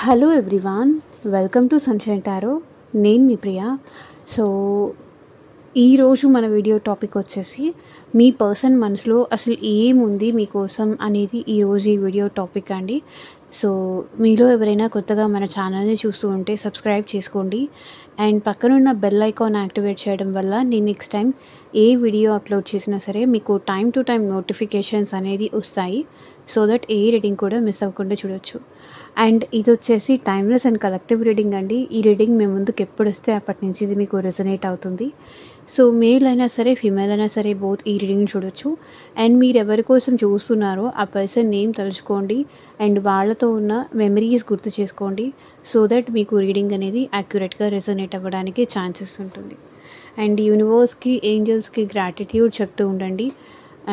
Hello everyone, welcome to sunshine tarot. నేను మీ ప్రియ. So ఈరోజు మన వీడియో టాపిక్ వచ్చేసి మీ పర్సన్ మనసులో అసలు ఏముంది మీకోసం అనేది ఈరోజు ఈ వీడియో టాపిక్ అండి. సో మీలో ఎవరైనా కొత్తగా మన ఛానల్ని చూస్తూ ఉంటే సబ్స్క్రైబ్ చేసుకోండి అండ్ పక్కనున్న బెల్ ఐకాన్ యాక్టివేట్ చేయడం వల్ల నేను నెక్స్ట్ టైం ఏ వీడియో అప్లోడ్ చేసినా సరే మీకు టైం టు టైం నోటిఫికేషన్స్ అనేది వస్తాయి. సో దట్ ఏ రీడింగ్ కూడా మిస్ అవ్వకుండా చూడొచ్చు. అండ్ ఇది వచ్చేసి టైమ్లెస్ అండ్ కలెక్టివ్ రీడింగ్ అండి. ఈ రీడింగ్ మీ ముందుకు ఎప్పుడు వస్తే అప్పటి నుంచి ఇది మీకు రెజనేట్ అవుతుంది. సో మేల్ అయినా సరే ఫీమేల్ అయినా సరే బోత్ ఈ రీడింగ్ చూడొచ్చు. అండ్ మీరు ఎవరి కోసం చూస్తున్నారో ఆ పర్సన్ నేమ్ తలుచుకోండి అండ్ వాళ్ళతో ఉన్న మెమరీస్ గుర్తు చేసుకోండి. సో దట్ మీకు రీడింగ్ అనేది యాక్యురేట్గా రెజనేట్ అవ్వడానికి ఛాన్సెస్ ఉంటుంది. అండ్ యూనివర్స్కి ఏంజల్స్కి గ్రాటిట్యూడ్ చెప్తూ ఉండండి.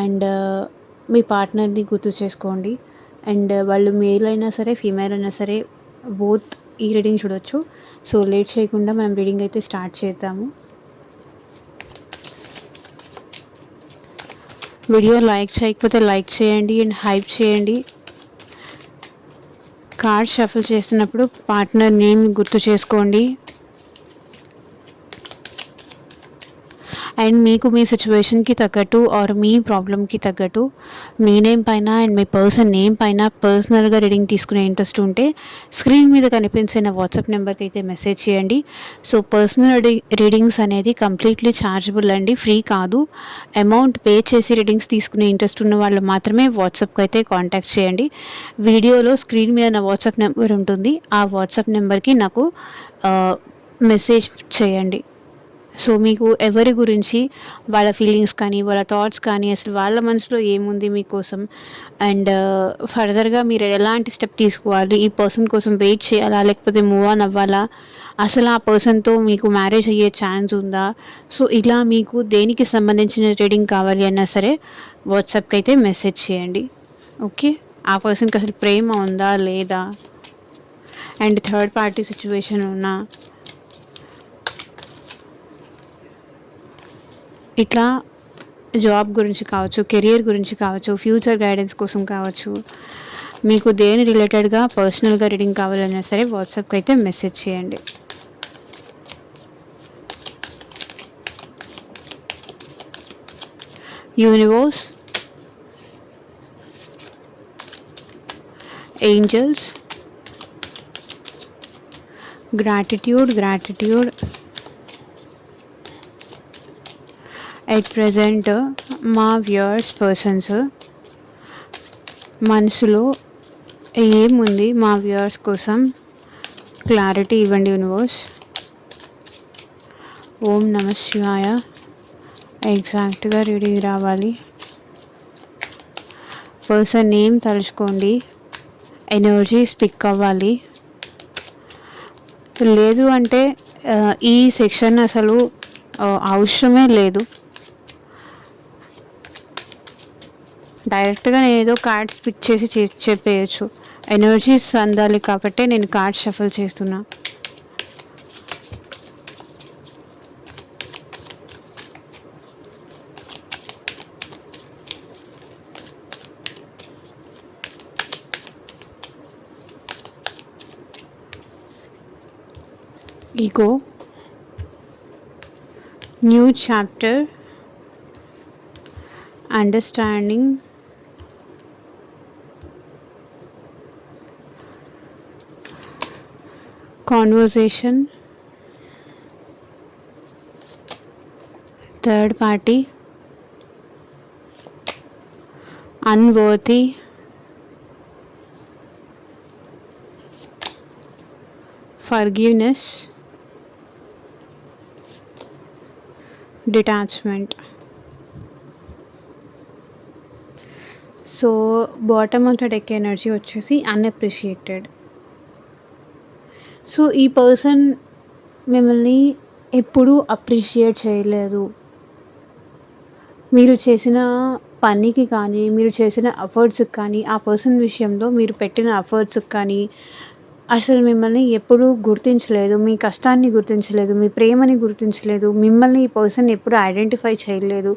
అండ్ మీ పార్ట్నర్ని గుర్తు చేసుకోండి. అండ్ వాళ్ళు మేల్ అయినా సరే ఫీమేల్ అయినా సరే బోత్ ఈ రీడింగ్ చూడొచ్చు. సో లేట్ చేయకుండా మనం రీడింగ్ అయితే స్టార్ట్ చేద్దాము. వీడియో లైక్ చేయకపోతే లైక్ చేయండి అండ్ హైప్ చేయండి. కార్డ్ షఫల్ చేస్తున్నప్పుడు పార్ట్నర్ నేమ్ గుర్తు చేసుకోండి. అండ్ మీకు మీ సిచ్యువేషన్కి తగ్గట్టు ఆర్ మీ ప్రాబ్లమ్కి తగ్గట్టు మీ నేమ్ పైన అండ్ మీ పర్సన్ నేమ్ పైన పర్సనల్గా రీడింగ్ తీసుకునే ఇంట్రెస్ట్ ఉంటే స్క్రీన్ మీద కనిపించిన వాట్సాప్ నెంబర్కి అయితే మెసేజ్ చేయండి. సో పర్సనల్ రీడింగ్స్ అనేది కంప్లీట్లీ ఛార్జబుల్ అండి, ఫ్రీ కాదు. అమౌంట్ పే చేసి రీడింగ్స్ తీసుకునే ఇంట్రెస్ట్ ఉన్న వాళ్ళు మాత్రమే వాట్సాప్కి అయితే కాంటాక్ట్ చేయండి. వీడియోలో స్క్రీన్ మీద నా వాట్సాప్ నెంబర్ ఉంటుంది. ఆ వాట్సాప్ నెంబర్కి నాకు మెసేజ్ చేయండి. సో మీకు ఎవరి గురించి వాళ్ళ ఫీలింగ్స్ కానీ వాళ్ళ థాట్స్ కానీ అసలు వాళ్ళ మనసులో ఏముంది మీకోసం అండ్ ఫర్దర్గా మీరు ఎలాంటి స్టెప్ తీసుకోవాలి, ఈ పర్సన్ కోసం వెయిట్ చేయాలా లేకపోతే మూవ్ ఆన్ అవ్వాలా, అసలు ఆ పర్సన్తో మీకు మ్యారేజ్ అయ్యే ఛాన్స్ ఉందా, సో ఇలా మీకు దేనికి సంబంధించిన రీడింగ్ కావాలి అన్నా సరే వాట్సాప్కి అయితే మెసేజ్ చేయండి. ఓకే, ఆ పర్సన్కి అసలు ప్రేమ ఉందా లేదా అండ్ థర్డ్ పార్టీ సిచ్యువేషన్ ఉన్నా, ఇట్లా జాబ్ గురించి కావచ్చు, కెరియర్ గురించి కావచ్చు, ఫ్యూచర్ గైడెన్స్ కోసం కావచ్చు, మీకు దేని రిలేటెడ్గా పర్సనల్గా రీడింగ్ కావాలన్నా సరే వాట్సాప్కి అయితే మెసేజ్ చేయండి. Universe, angels, gratitude at present మా వ్యూయర్స్ పర్సన్స్ మనసులో ఏముంది మా వ్యూయర్స్ కోసం క్లారిటీ ఇవ్వండి యూనివర్స్. ఓం నమ శివాయ. ఎగ్జాక్ట్గా రీడింగ్ రావాలి. పర్సన్ నేమ్ తలుచుకోండి, ఎనర్జీ స్పిక్ అవ్వాలి. లేదు అంటే ఈ సెక్షన్ అసలు అవసరమే లేదు. డైరెక్ట్గా నేను ఏదో కార్డ్స్ పిక్ చేసి చెప్పేయచ్చు. ఎనర్జీస్ అందాలి కాబట్టి నేను కార్డ్ షఫల్ చేస్తున్నా. Ego, new chapter, understanding, conversation, third party, unworthy, forgiveness, detachment. So bottom of the deck energy వచ్చేసి అన్అప్రిషియేటెడ్. సో ఈ పర్సన్ మిమ్మల్ని ఎప్పుడూ అప్రిషియేట్ చేయలేదు. మీరు చేసిన పనికి కానీ మీరు చేసిన ఎఫర్ట్స్కి కానీ ఆ పర్సన్ విషయంలో మీరు పెట్టిన ఎఫర్ట్స్కి కానీ అసలు మిమ్మల్ని ఎప్పుడూ గుర్తించలేదు. మీ కష్టాన్ని గుర్తించలేదు, మీ ప్రేమని గుర్తించలేదు, మిమ్మల్ని ఈ పర్సన్ ఎప్పుడు ఐడెంటిఫై చేయలేదు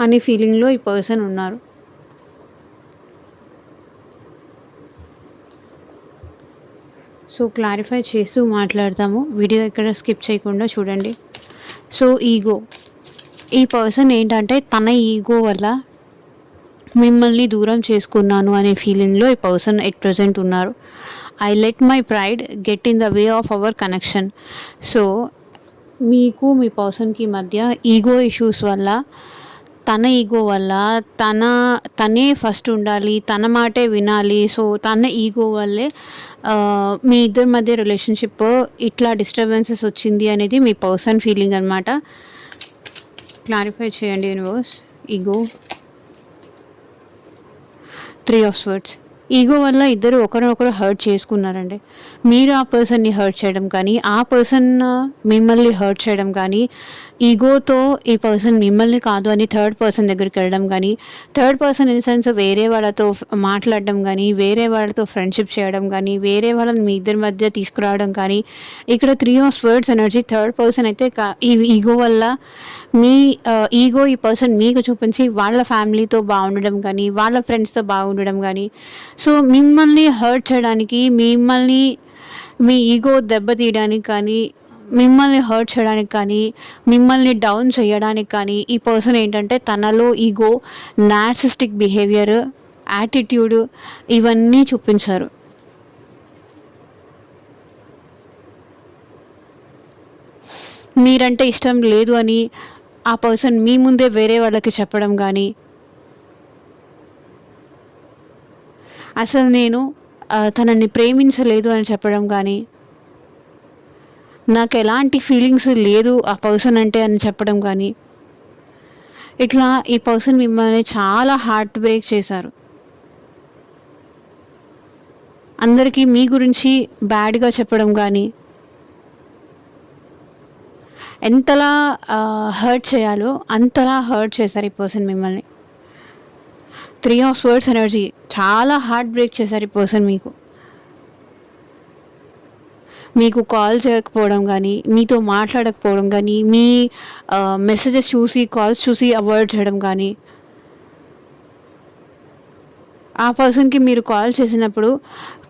అనే ఫీలింగ్లో ఈ పర్సన్ ఉన్నారు. సో క్లారిఫై చేస్తూ మాట్లాడతాము. వీడియో ఎక్కడ స్కిప్ చేయకుండా చూడండి. సో ఈగో, ఈ పర్సన్ ఏంటంటే తన ఈగో వల్ల మిమ్మల్ని దూరం చేసుకున్నాను అనే ఫీలింగ్లో ఈ పర్సన్ ఎట్ ప్రజెంట్ ఉన్నారు. I let my pride get in the way of our connection. So మీకు మీ పర్సన్కి మధ్య ఈగో ఇష్యూస్ వల్ల, తన ఈగో వల్ల తనే ఫస్ట్ ఉండాలి, తన మాటే వినాలి. సో తన ఈగో వల్లే మీ ఇద్దరి మధ్య రిలేషన్షిప్ ఇట్లా డిస్టర్బెన్సెస్ వచ్చింది అనేది మీ పర్సన్ ఫీలింగ్ అనమాట. క్లారిఫై చేయండి universe. Ego, 3 of swords. Ego వల్ల ఇద్దరు ఒకరినొకరు హర్ట్ చేసుకున్నారండి. మీరు ఆ పర్సన్ని హర్ట్ చేయడం కానీ, ఆ పర్సన్ మిమ్మల్ని హర్ట్ చేయడం కానీ, ఈగోతో ఈ పర్సన్ మిమ్మల్ని కాదు అని థర్డ్ పర్సన్ దగ్గరికి వెళ్ళడం కానీ, థర్డ్ పర్సన్ ఇన్ సెన్స్ వేరే వాళ్ళతో మాట్లాడడం కానీ, వేరే వాళ్ళతో ఫ్రెండ్షిప్ చేయడం కానీ, వేరే వాళ్ళని మీ ఇద్దరి మధ్య తీసుకురావడం కానీ, ఇక్కడ 3 of swords energy third person అయితే ఈ ఈగో వల్ల మీ ఈగో ఈ పర్సన్ మీకు చూపించి వాళ్ళ ఫ్యామిలీతో బాగుండడం కానీ, వాళ్ళ ఫ్రెండ్స్తో బాగుండడం కానీ, సో మిమ్మల్ని హర్ట్ చేయడానికి, మిమ్మల్ని మీ ఈగో దెబ్బతీయడానికి కానీ, మిమ్మల్ని హర్ట్ చేయడానికి కానీ, మిమ్మల్ని డౌన్ చేయడానికి కానీ ఈ పర్సన్ ఏంటంటే తనలో ఈగో, నార్సిస్టిక్ బిహేవియర్, యాటిట్యూడ్ ఇవన్నీ చూపించారు. మీరంటే ఇష్టం లేదు అని ఆ పర్సన్ మీ ముందే వేరే వాళ్ళకి చెప్పడం కానీ, అసలు నేను తనని ప్రేమించలేదు అని చెప్పడం కానీ, నాకు ఎలాంటి ఫీలింగ్స్ లేదు ఆ పర్సన్ అంటే అని చెప్పడం కానీ, ఇట్లా ఈ పర్సన్ మిమ్మల్ని చాలా హార్ట్ బ్రేక్ చేశారు. అందరికీ మీ గురించి బ్యాడ్గా చెప్పడం కానీ, ఎంతలా హర్ట్ చేయాలో అంతలా హర్ట్ చేశారు ఈ పర్సన్ మిమ్మల్ని. 3 ఆఫ్ స్వర్డ్స్ ఎనర్జీ చాలా హార్ట్ బ్రేక్ చేశారు ఈ పర్సన్ మీకు కాల్ చేయకపోవడం కానీ, మీతో మాట్లాడకపోవడం కానీ, మీ మెసేజెస్ చూసి, కాల్స్ చూసి అవాయిడ్ చేయడం కానీ, ఆ పర్సన్కి మీరు కాల్ చేసినప్పుడు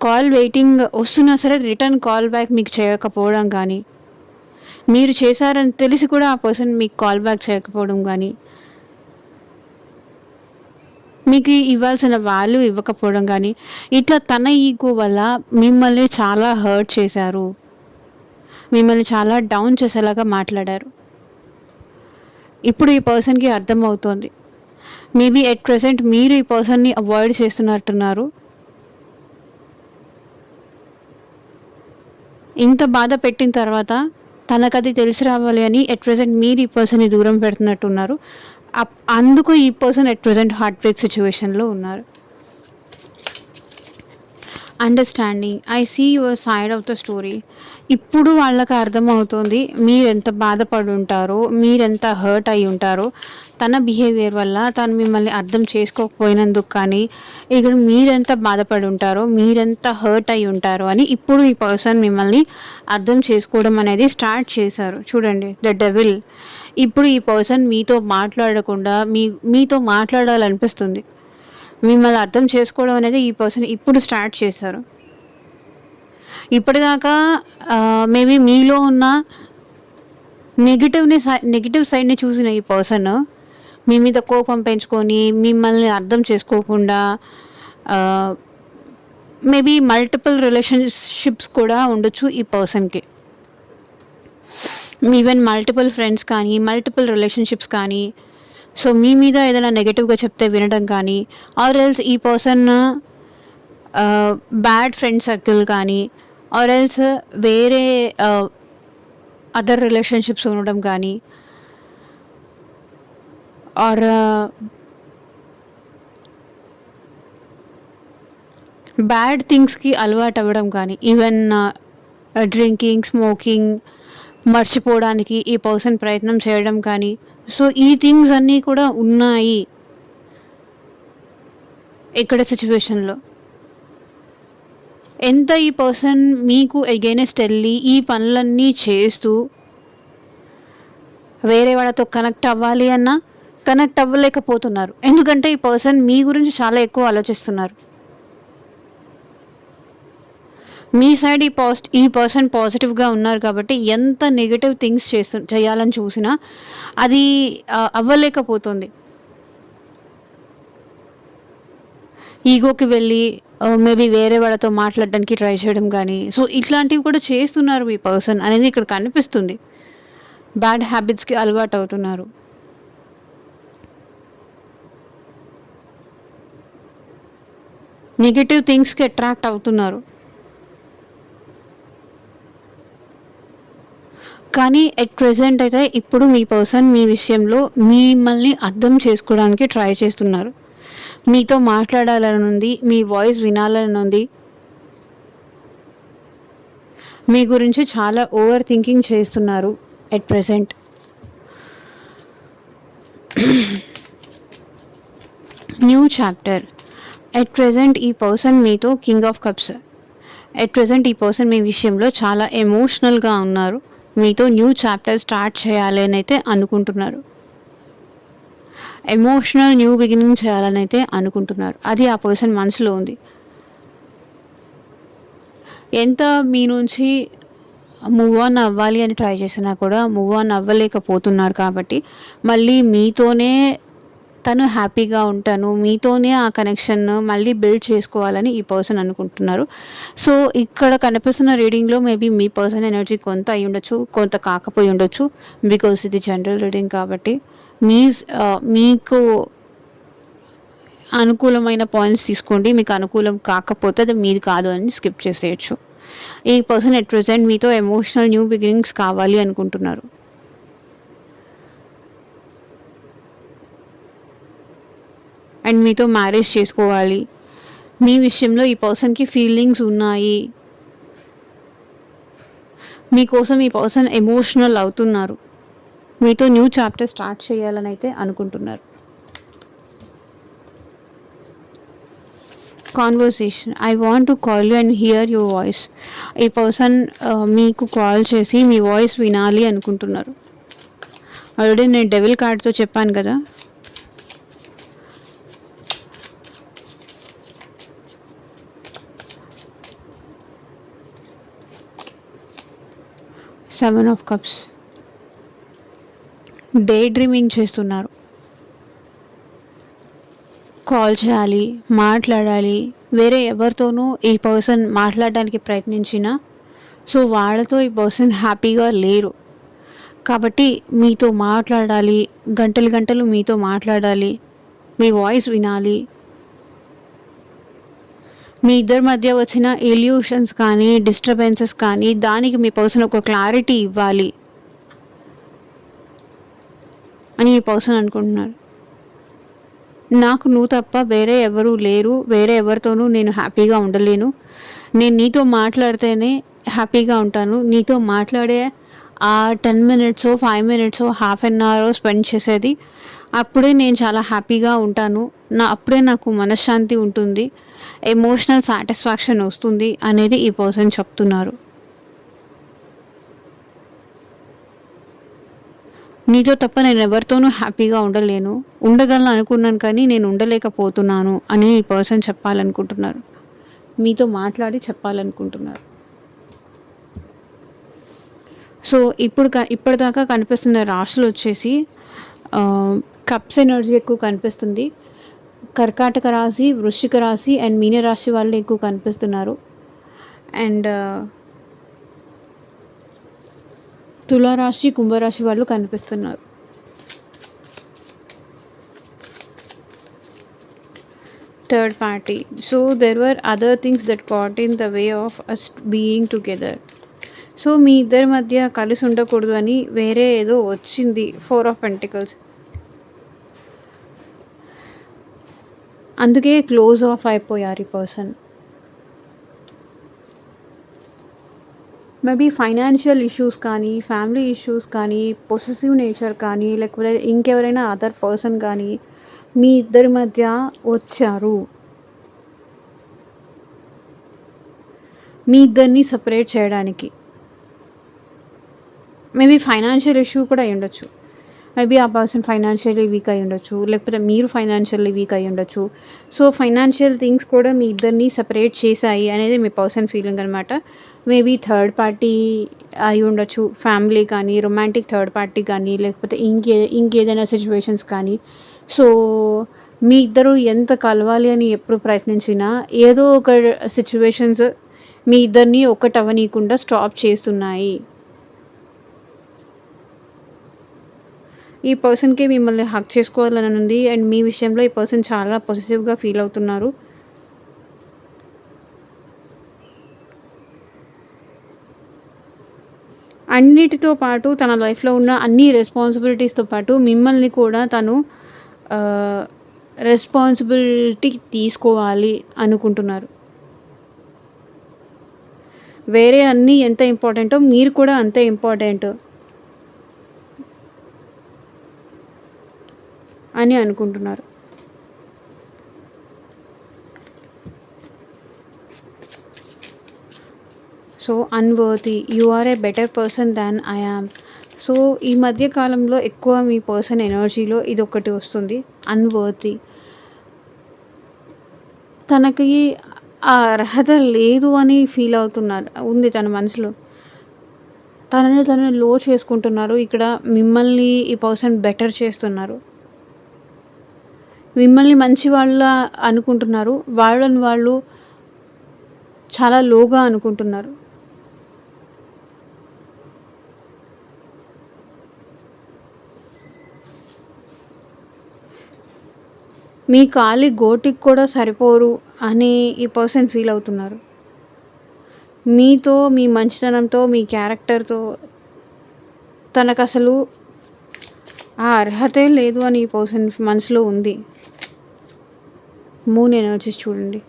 కాల్ వెయిటింగ్ వస్తున్నా సరే రిటర్న్ కాల్ బ్యాక్ మీకు చేయకపోవడం కానీ, మీరు చేశారని తెలిసి కూడా ఆ పర్సన్ మీకు కాల్ బ్యాక్ చేయకపోవడం కానీ, మీకు ఇవ్వాల్సిన వాల్యూ ఇవ్వకపోవడం కానీ, ఇట్లా తన ఈగో వల్ల మిమ్మల్ని చాలా హర్ట్ చేశారు, మిమ్మల్ని చాలా డౌన్ చేసేలాగా మాట్లాడారు. ఇప్పుడు ఈ పర్సన్కి అర్థమవుతోంది. మేబీ ఎట్ ప్రెసెంట్ మీరు ఈ పర్సన్ని అవాయిడ్ చేస్తున్నట్టున్నారు. ఇంత బాధ పెట్టిన తర్వాత తనకది తెలిసి రావాలి అని ఎట్ ప్రెసెంట్ మీరు ఈ పర్సన్ని దూరం పెడుతున్నట్టున్నారు. అందుకు ఈ person at present heart break సిచ్యువేషన్లో ఉన్నారు. Understanding, I see your side of the story. ఇప్పుడు వాళ్ళకి అర్థమవుతుంది మీరెంత బాధపడి ఉంటారో, మీరెంత హర్ట్ అయి ఉంటారో తన బిహేవియర్ వల్ల. తను మిమ్మల్ని అర్థం చేసుకోకపోయినందుకు కానీ, ఇక్కడ మీరెంత బాధపడి ఉంటారో, మీరెంత హర్ట్ అయి ఉంటారో అని ఇప్పుడు ఈ పర్సన్ మిమ్మల్ని అర్థం చేసుకోవడం అనేది స్టార్ట్ చేశారు. చూడండి, ద డెవిల్. ఇప్పుడు ఈ పర్సన్ మీతో మాట్లాడకుండా మీతో మాట్లాడాలనిపిస్తుంది. మిమ్మల్ని అర్థం చేసుకోవడం అనేది ఈ పర్సన్ ఇప్పుడు స్టార్ట్ చేశారు. ఇప్పటిదాకా మేబీ మీలో ఉన్న నెగిటివ్ సైడ్ని చూసిన ఈ పర్సన్ మీ మీద కోపం పెంచుకొని మిమ్మల్ని అర్థం చేసుకోకుండా మేబీ మల్టిపుల్ రిలేషన్షిప్స్ కూడా ఉండొచ్చు ఈ పర్సన్కి. ఈవెన్ మల్టిపుల్ ఫ్రెండ్స్ కానీ, మల్టిపుల్ రిలేషన్షిప్స్ కానీ, సో మీ మీద ఏదైనా నెగటివ్గా చెప్తే వినడం కానీ, ఆర్ ఎల్స్ ఈ పర్సన్ బ్యాడ్ ఫ్రెండ్ సర్కిల్ కానీ, ఆర్ ఎల్స్ వేరే అదర్ రిలేషన్షిప్స్ ఉండడం కానీ, ఆర్ బ్యాడ్ థింగ్స్కి అలవాటు అవ్వడం కానీ, ఈవెన్ డ్రింకింగ్, స్మోకింగ్ మర్చిపోవడానికి ఈ పర్సన్ ప్రయత్నం చేయడం కానీ, సో ఈ థింగ్స్ అన్నీ కూడా ఉన్నాయి ఇక్కడ సిచ్యువేషన్లో. ఎంత ఈ పర్సన్ మీకు ఎగైనెస్ట్ వెళ్ళి ఈ పనులన్నీ చేస్తూ వేరే వాళ్ళతో కనెక్ట్ అవ్వాలి అన్నా కనెక్ట్ అవ్వలేకపోతున్నారు. ఎందుకంటే ఈ పర్సన్ మీ గురించి చాలా ఎక్కువ ఆలోచిస్తున్నారు. మీ సైడ్ ఈ పర్సన్ పాజిటివ్గా ఉన్నారు కాబట్టి ఎంత నెగటివ్ థింగ్స్ చేయాలని చూసినా అది అవ్వలేకపోతుంది. ఈగోకి వెళ్ళి మేబీ వేరే వాళ్ళతో మాట్లాడడానికి ట్రై చేయడం కానీ, సో ఇట్లాంటివి కూడా చేస్తున్నారు మీ పర్సన్ అనేది ఇక్కడ కనిపిస్తుంది. బ్యాడ్ హ్యాబిట్స్కి అలవాటు అవుతున్నారు. నెగటివ్ థింగ్స్కి అట్రాక్ట్ అవుతున్నారు. కానీ ఎట్ ప్రెజెంట్ అయితే ఇప్పుడు మీ పర్సన్ మీ విషయంలో మిమ్మల్ని అర్థం చేసుకోవడానికి ట్రై చేస్తున్నారు. మీతో మాట్లాడాలని ఉంది, మీ వాయిస్ వినాలని ఉంది, మీ గురించి చాలా ఓవర్ థింకింగ్ చేస్తున్నారు at present. New chapter. At present ఈ పర్సన్ మీతో king of cups. At present ఈ పర్సన్ మీ విషయంలో చాలా ఎమోషనల్గా ఉన్నారు. మీతో న్యూ చాప్టర్ స్టార్ట్ చేయాలి అని అయితే అనుకుంటున్నారు. ఎమోషనల్ న్యూ బిగినింగ్ చేయాలని అయితే అనుకుంటున్నారు. అది ఆ పర్సన్ మనసులో ఉంది. ఎంత మీ నుంచి మూవ్ ఆన్ అవ్వాలి అని ట్రై చేసినా కూడా మూవ్ ఆన్ అవ్వలేకపోతున్నారు. కాబట్టి మళ్ళీ మీతోనే తను హ్యాపీగా ఉంటాను, మీతోనే ఆ కనెక్షన్ మళ్ళీ బిల్డ్ చేసుకోవాలని ఈ పర్సన్ అనుకుంటున్నారు. సో ఇక్కడ కనిపిస్తున్న రీడింగ్లో మేబీ మీ పర్సన్ ఎనర్జీ కొంత అయి ఉండొచ్చు, కొంత కాకపోయి ఉండొచ్చు. బికాస్ ఇది జనరల్ రీడింగ్ కాబట్టి మీకు అనుకూలమైన పాయింట్స్ తీసుకోండి. మీకు అనుకూలం కాకపోతే అది మీది కాదు అని స్కిప్ చేసేయచ్చు. ఈ పర్సన్ ఎట్ ప్రెజెంట్ మీతో ఎమోషనల్ న్యూ బిగినింగ్స్ కావాలి అనుకుంటున్నారు. అండ్ మీతో మ్యారేజ్ చేసుకోవాలి. మీ విషయంలో ఈ పర్సన్కి ఫీలింగ్స్ ఉన్నాయి. మీకోసం ఈ పర్సన్ ఎమోషనల్ అవుతున్నారు. మీతో న్యూ చాప్టర్ స్టార్ట్ చేయాలని అయితే అనుకుంటున్నారు. Conversation. I want to call you and here your voice. ఈ పర్సన్ మీకు కాల్ చేసి మీ వాయిస్ వినాలి అనుకుంటున్నారు. ఆల్రెడీ నేను డెవిల్ కార్డ్తో చెప్పాను కదా. Seven of cups. Day dreaming చేస్తున్నారు. కాల్ చేయాలి, మాట్లాడాలి. వేరే ఎవరితోనూ ఈ పర్సన్ మాట్లాడడానికి ప్రయత్నించినా సో వాళ్ళతో ఈ పర్సన్ హ్యాపీగా లేరు. కాబట్టి మీతో మాట్లాడాలి, గంటలు గంటలు మీతో మాట్లాడాలి, మీ వాయిస్ వినాలి. మీ ఇద్దరి మధ్య వచ్చిన ఇల్యూషన్స్ కానీ డిస్టర్బెన్సెస్ కానీ దానికి మీ పర్సన్ ఒక క్లారిటీ ఇవ్వాలి అని ఈ పర్సన్ అనుకుంటున్నారు. నాకు నువ్వు తప్ప వేరే ఎవరూ లేరు, వేరే ఎవరితోనూ నేను హ్యాపీగా ఉండలేను. నేను నీతో మాట్లాడితేనే హ్యాపీగా ఉంటాను. నీతో మాట్లాడే ఆ 10 minutes 5 minutes half an hour spend చేసేది అప్పుడే నేను చాలా హ్యాపీగా ఉంటాను. అప్పుడే నాకు మనశ్శాంతి ఉంటుంది, ఎమోషనల్ సాటిస్ఫాక్షన్ వస్తుంది అనేది ఈ పర్సన్ చెప్తున్నారు. నీతో తప్ప నేను ఎవరితోనూ హ్యాపీగా ఉండగలను అనుకున్నాను కానీ నేను ఉండలేకపోతున్నాను అని ఈ పర్సన్ చెప్పాలనుకుంటున్నారు. మీతో మాట్లాడి చెప్పాలనుకుంటున్నారు. సో ఇప్పటిదాకా కనిపిస్తున్న రాశులు వచ్చేసి కప్స్ ఎనర్జీ ఎక్కువ కనిపిస్తుంది. కర్కాటక రాశి, వృశ్చిక రాశి అండ్ మీనరాశి వాళ్ళు ఎక్కువ కనిపిస్తున్నారు. అండ్ తులారాశి, కుంభరాశి వాళ్ళు కనిపిస్తున్నారు. Third party. So there were other things that caught in the way of us being together. So మీ ఇద్దరి మధ్య కలిసి ఉండకూడదు అని వేరే ఏదో వచ్చింది. 4 of Pentacles. అందుకే క్లోజ్ ఆఫ్ అయిపోయారు ఈ పర్సన్. మేబీ ఫైనాన్షియల్ ఇష్యూస్ కానీ, ఫ్యామిలీ ఇష్యూస్ కానీ, పొసెసివ్ నేచర్ కానీ, లేకపోతే ఇంకెవరైనా అదర్ పర్సన్ కానీ మీ ఇద్దరి మధ్య వచ్చారు. మీ ఇద్దరిని సపరేట్ చేయడానికి మేబీ ఫైనాన్షియల్ ఇష్యూ కూడా అయి ఉండొచ్చు. మేబీ ఆ పర్సన్ ఫైనాన్షియల్లీ వీక్ అయి ఉండొచ్చు, లేకపోతే మీరు ఫైనాన్షియల్లీ వీక్ అయి ఉండొచ్చు. సో ఫైనాన్షియల్ థింగ్స్ కూడా మీ ఇద్దరిని సెపరేట్ చేశాయి అనేది మీ పర్సన్ ఫీలింగ్ అనమాట. మేబీ థర్డ్ పార్టీ అయి ఉండొచ్చు, ఫ్యామిలీ కానీ, రొమాంటిక్ థర్డ్ పార్టీ కానీ, లేకపోతే ఇంకేదైనా సిచ్యువేషన్స్ కానీ. సో మీ ఇద్దరు ఎంత కలవాలి అని ఎప్పుడు ప్రయత్నించినా ఏదో ఒక సిచ్యువేషన్స్ మీ ఇద్దరిని ఒకటవ్వనీయకుండా స్టాప్ చేస్తున్నాయి. ఈ పర్సన్‌కి మిమ్మల్ని హగ్ చేసుకోవాలని ఉంది అండ్ మీ విషయంలో ఈ పర్సన్ చాలా పొసెసివ్‌గా ఫీల్ అవుతున్నారు. అన్నిటితో పాటు తన లైఫ్‌లో ఉన్న అన్ని రెస్పాన్సిబిలిటీస్‌తో పాటు మిమ్మల్ని కూడా తను రెస్పాన్సిబిలిటీ తీసుకోవాలి అనుకుంటున్నారు. వేరే అన్నీ ఎంత ఇంపార్టెంటో మీరు కూడా అంతే ఇంపార్టెంట్ అని అనుకుంటున్నారు. So unworthy, you are a better person than I am. So ఈ మధ్య కాలంలో ఎక్కువ మీ పర్సన్ ఎనర్జీలో ఇదొక్కటి వస్తుంది, అన్‌వర్తీ. తనకి ఆ అర్హత లేదు అని ఫీల్ అవుతున్నారు ఉంది తన మనసులో. తనని తను లో చేసుకుంటున్నారు. ఇక్కడ మిమ్మల్ని ఈ పర్సన్ బెటర్ చేస్తున్నారు. మిమ్మల్ని మంచి వాళ్ళ అనుకుంటున్నారు. వాళ్ళని వాళ్ళు చాలా లోగా అనుకుంటున్నారు. మీ కాలి గోటికి కూడా సరిపోరు అని ఈ పర్సన్ ఫీల్ అవుతున్నారు. మీతో, మీ మంచితనంతో, మీ క్యారెక్టర్‌తో తనకసలు ఆ అర్హతే లేదు అని ఈ పర్సన్ మనసులో ఉంది. మూన్ ఎనర్జీస్ చూడండి.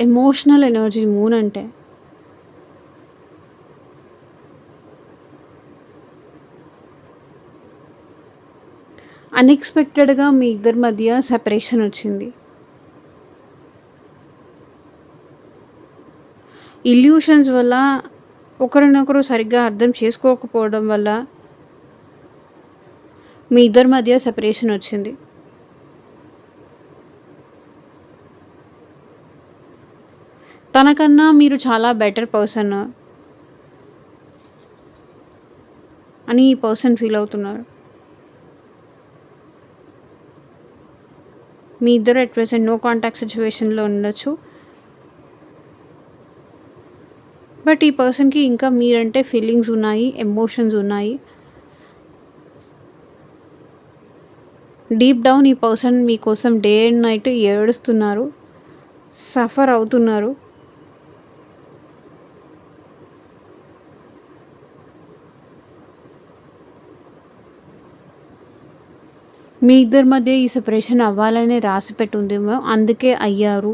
ఎమోషనల్ ఎనర్జీ మూన్ అంటే. అన్‌ఎక్స్‌పెక్టెడ్‌గా మీ ఇద్దరి మధ్య సెపరేషన్ వచ్చింది. ఇల్యూషన్స్ వల్ల, ఒకరినొకరు సరిగ్గా అర్థం చేసుకోకపోవడం వల్ల మీ ఇద్దరి మధ్య సెపరేషన్ వచ్చింది. తనకన్నా మీరు చాలా బెటర్ పర్సన్ అని ఈ పర్సన్ ఫీల్ అవుతున్నారు. మీ ఇద్దరు అట్ ప్రెజెంట్ నో కాంటాక్ట్ సిచ్యువేషన్‌లో ఉండొచ్చు. బట్ ఈ పర్సన్‌కి ఇంకా మీరంటే ఫీలింగ్స్ ఉన్నాయి, ఎమోషన్స్ ఉన్నాయి. డీప్ డౌన్ ఈ పర్సన్ మీకోసం డే అండ్ నైట్ ఏడుస్తున్నారు, సఫర్ అవుతున్నారు. మీ ఇద్దరి మధ్య ఈ సెపరేషన్ అవ్వాలనే రాసిపెట్టి ఉందేమో, అందుకే అయ్యారు.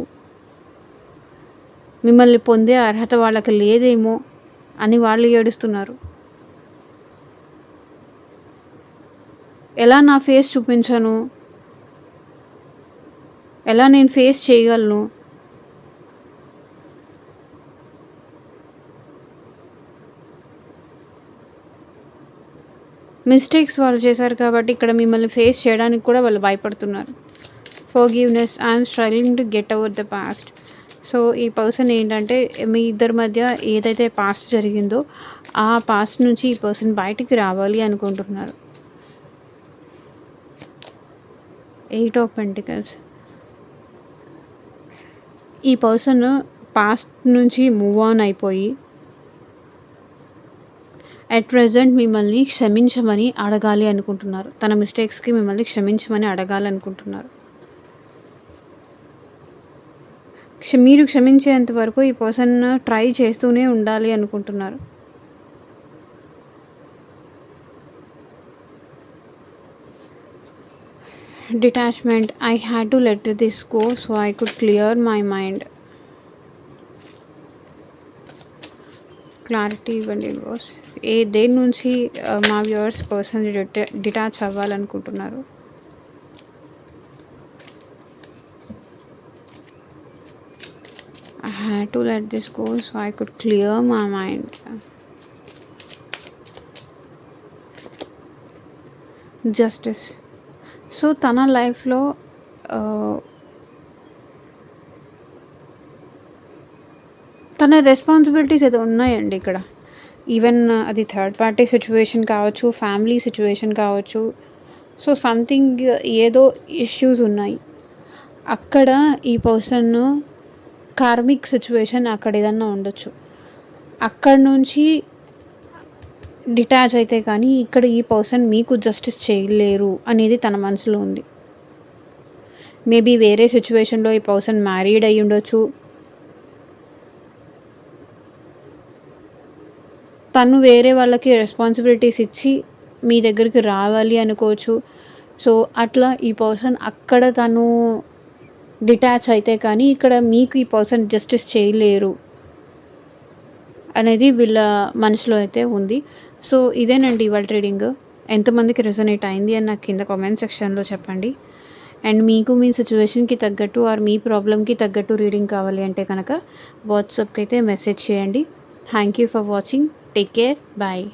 మిమ్మల్ని పొందే అర్హత వాళ్ళకి లేదేమో అని వాళ్ళు ఏడుస్తున్నారు. ఎలా నా ఫేస్ చూపించను, ఎలా నేను ఫేస్ చేయగలను, మిస్టేక్స్ వాళ్ళు చేశారు కాబట్టి ఇక్కడ మిమ్మల్ని ఫేస్ చేయడానికి కూడా వాళ్ళు భయపడుతున్నారు. Forgiveness, I'm struggling to get over the past. So ఈ పర్సన్ ఏంటంటే మీ ఇద్దరి మధ్య ఏదైతే పాస్ట్ జరిగిందో ఆ పాస్ట్ నుంచి ఈ పర్సన్ బయటికి రావాలి అనుకుంటున్నారు. 8 ఆఫ్ పెంటికల్స్. ఈ పర్సన్ పాస్ట్ నుంచి మూవ్ ఆన్ అయిపోయి అట్ ప్రెజెంట్ మిమ్మల్ని క్షమించమని అడగాలి అనుకుంటున్నారు. తన మిస్టేక్స్‌కి మిమ్మల్ని క్షమించమని అడగాలనుకుంటున్నారు. మీరు క్షమించేంత వరకు ఈ పర్సన్ ట్రై చేస్తూనే ఉండాలి అనుకుంటున్నారు. Detachment. I had to let this go so I could clear my mind. Clarity ఇవ్వండి బాస్. దేని నుంచి మా వ్యూవర్స్ పర్సన్ డిటాచ్ అవ్వాలనుకుంటున్నారు? I had to let this go so I could clear my mind. Justice. So, తన లైఫ్‌లో తన responsibilities ఏదో ఉన్నాయండి ఇక్కడ. ఈవెన్ అది థర్డ్ పార్టీ సిట్యుయేషన్ కావచ్చు, ఫ్యామిలీ సిట్యుయేషన్ కావచ్చు. సో, సంథింగ్ ఏదో ఇష్యూస్ ఉన్నాయి. అక్కడ ఈ పర్సన్ కార్మిక్ సిట్యుయేషన్ అక్కడ ఏదన్నా ఉండొచ్చు. అక్కడి నుంచి డిటాచ్ అయితే కానీ ఇక్కడ ఈ పర్సన్ మీకు జస్టిస్ చేయలేరు అనేది తన మనసులో ఉంది. మేబీ వేరే సిట్యుయేషన్‌లో ఈ పర్సన్ మ్యారీడ్ అయ్యి ఉండొచ్చు. తను వేరే వాళ్ళకి రెస్పాన్సిబిలిటీస్ ఇచ్చి మీ దగ్గరికి రావాలి అనుకోవచ్చు. సో, అట్లా ఈ పర్సన్ అక్కడ తను డిటాచ్ అయితే కానీ ఇక్కడ మీకు ఈ పర్సన్ జస్టిస్ చేయలేరు అనేది వీళ్ళ మనసులో అయితే ఉంది. సో, ఇదేనండి ఇవాళ రీడింగ్. ఎంతమందికి రెజొనేట్ అయింది అని నాకు కింద కామెంట్ సెక్షన్‌లో చెప్పండి. అండ్ మీకు మీ సిట్యుయేషన్‌కి తగ్గట్టు ఆర్ మీ ప్రాబ్లమ్‌కి తగ్గట్టు రీడింగ్ కావాలి అంటే కనుక వాట్సాప్‌కి అయితే మెసేజ్ చేయండి. Thank you for watching. Take care. Bye.